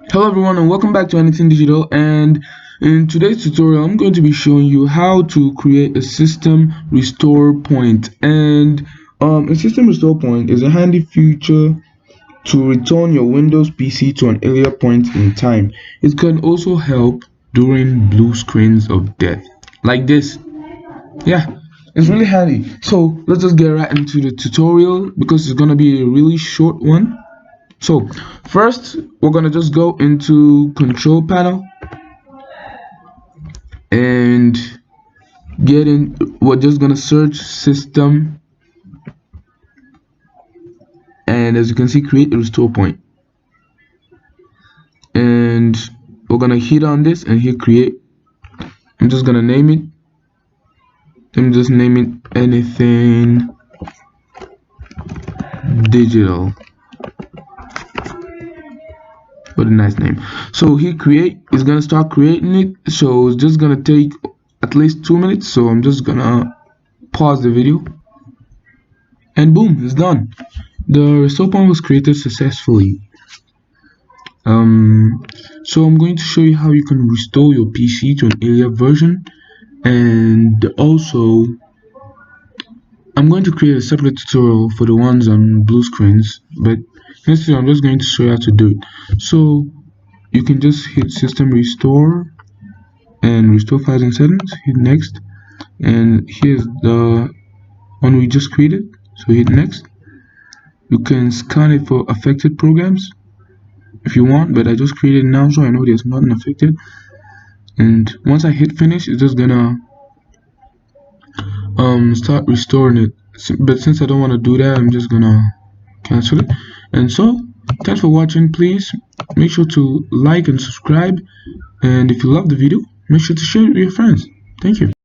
Hello everyone and welcome back to Anything Digital, and in today's tutorial I'm going to be showing you how to create a system restore point. And a system restore point is a handy feature to return your Windows PC to an earlier point in time. It can also help during blue screens of death like this. Yeah, it's really handy. So let's just get right into the tutorial because it's gonna be a really short one. So first we're gonna just go into control panel and we're just gonna search system, and as you can see, create a restore point, and we're gonna hit on this and hit create. I'm just gonna name it. Let me just name it Anything Digital. What a nice name. So hit create. It's gonna start creating it, so it's just gonna take at least 2 minutes. So I'm just gonna pause the video, and boom, it's done. The restore point was created successfully. So I'm going to show you how you can restore your PC to an earlier version, and also I'm going to create a separate tutorial for the ones on blue screens, but instead I'm just going to show you how to do it. So you can just hit system restore and restore files and settings, hit next, and here's the one we just created, so hit next. You can scan it for affected programs if you want, but I just created it now so I know there's nothing affected. And once I hit finish, it's just gonna start restoring it. But since I don't want to do that, I'm just gonna cancel it. And so thanks for watching. Please make sure to like and subscribe, and if you love the video, make sure to share it with your friends. Thank you.